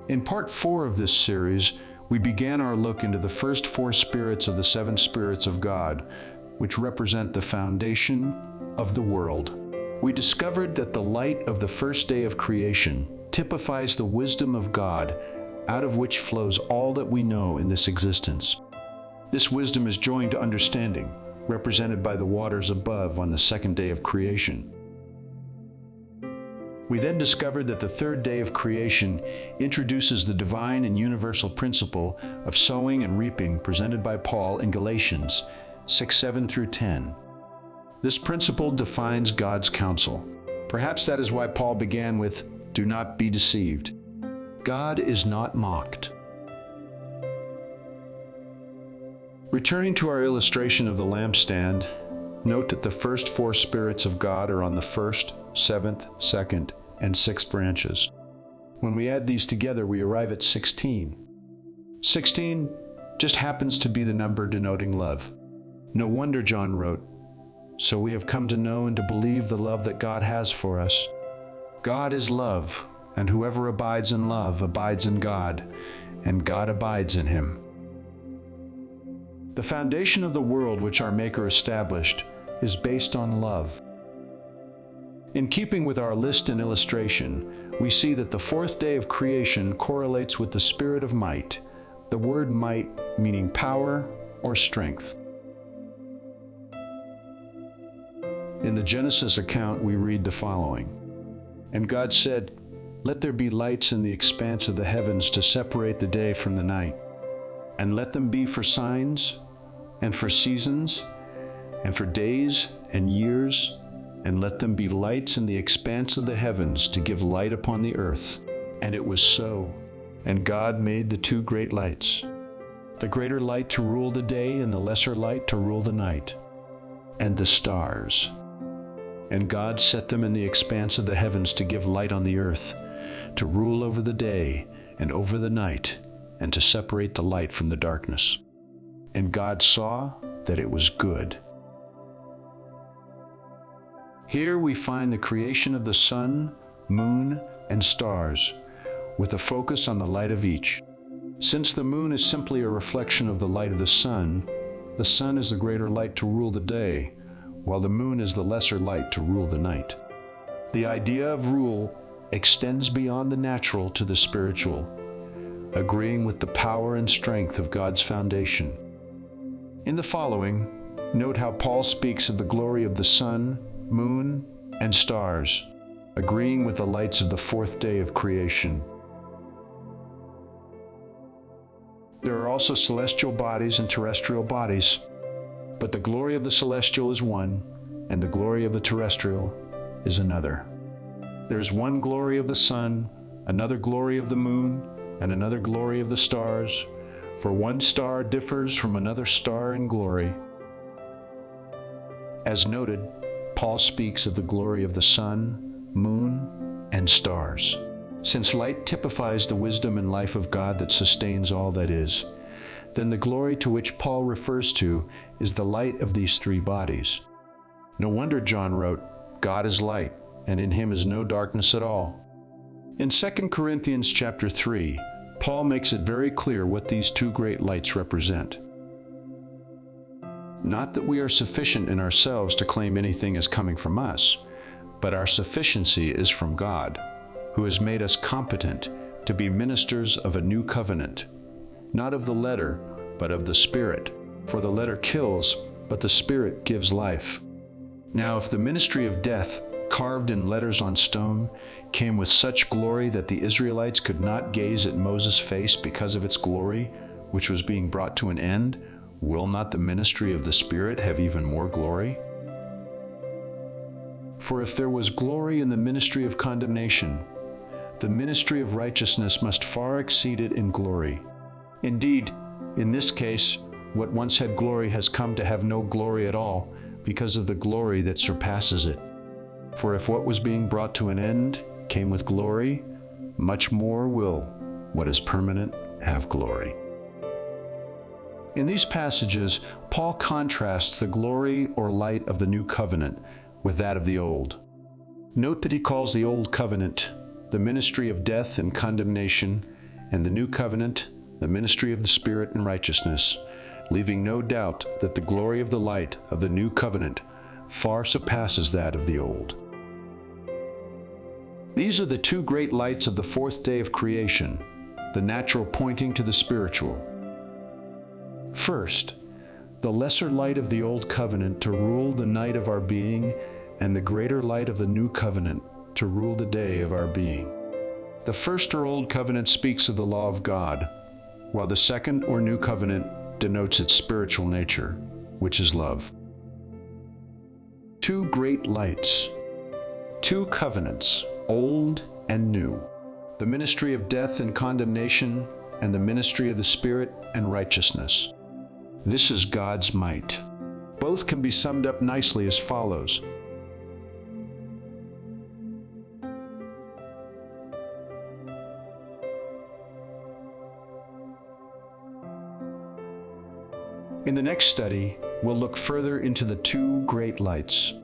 In part 4 of this series, we began our look into the first 4 spirits of the 7 spirits of God, which represent the foundation of the world. We discovered that the light of the first day of creation typifies the wisdom of God, out of which flows all that we know in this existence. This wisdom is joined to understanding, represented by the waters above on the second day of creation. We then discovered that the third day of creation introduces the divine and universal principle of sowing and reaping presented by Paul in Galatians 6:7 through 10. This principle defines God's counsel. Perhaps that is why Paul began with, "Do not be deceived. God is not mocked." Returning to our illustration of the lampstand, note that the first 4 spirits of God are on the first, 7th, 2nd, and 6th branches. When we add these together, we arrive at 16. 16 just happens to be the number denoting love. No wonder John wrote, "So we have come to know and to believe the love that God has for us. God is love, and whoever abides in love abides in God, and God abides in him." The foundation of the world which our Maker established is based on love. In keeping with our list and illustration, we see that the 4th day of creation correlates with the spirit of might, the word might meaning power or strength. In the Genesis account, we read the following: "And God said, Let there be lights in the expanse of the heavens to separate the day from the night, and let them be for signs, and for seasons, and for days and years, and let them be lights in the expanse of the heavens to give light upon the earth. And it was so. And God made the 2 great lights, the greater light to rule the day and the lesser light to rule the night, and the stars. And God set them in the expanse of the heavens to give light on the earth, to rule over the day and over the night, and to separate the light from the darkness. And God saw that it was good." Here we find the creation of the sun, moon, and stars, with a focus on the light of each. Since the moon is simply a reflection of the light of the sun is the greater light to rule the day, while the moon is the lesser light to rule the night. The idea of rule extends beyond the natural to the spiritual, agreeing with the power and strength of God's foundation. In the following, note how Paul speaks of the glory of the sun, moon, and stars, agreeing with the lights of the 4th day of creation. There are also celestial bodies and terrestrial bodies, but the glory of the celestial is one, and the glory of the terrestrial is another. There is one glory of the sun, another glory of the moon, and another glory of the stars, for one star differs from another star in glory. As noted, Paul speaks of the glory of the sun, moon, and stars. Since light typifies the wisdom and life of God that sustains all that is, then the glory to which Paul refers to is the light of these 3 bodies. No wonder John wrote, "God is light, and in him is no darkness at all." In 2 Corinthians chapter 3, Paul makes it very clear what these 2 great lights represent. Not that we are sufficient in ourselves to claim anything as coming from us, but our sufficiency is from God, who has made us competent to be ministers of a new covenant, not of the letter, but of the Spirit. For the letter kills, but the Spirit gives life. Now if the ministry of death, carved in letters on stone, came with such glory that the Israelites could not gaze at Moses' face because of its glory, which was being brought to an end, will not the ministry of the Spirit have even more glory? For if there was glory in the ministry of condemnation, the ministry of righteousness must far exceed it in glory. Indeed, in this case, what once had glory has come to have no glory at all, because of the glory that surpasses it. For if what was being brought to an end came with glory, much more will what is permanent have glory. In these passages, Paul contrasts the glory or light of the new covenant with that of the old. Note that he calls the old covenant the ministry of death and condemnation, and the new covenant, the ministry of the Spirit and righteousness, leaving no doubt that the glory of the light of the new covenant far surpasses that of the old. These are the two great lights of the fourth day of creation, the natural pointing to the spiritual. First, the lesser light of the old covenant to rule the night of our being, and the greater light of the new covenant to rule the day of our being. The first or old covenant speaks of the law of God, while the second or new covenant denotes its spiritual nature, which is love. Two great lights, two covenants, old and new, the ministry of death and condemnation, and the ministry of the Spirit and righteousness. This is God's might. Both can be summed up nicely as follows. In the next study, we'll look further into the two great lights.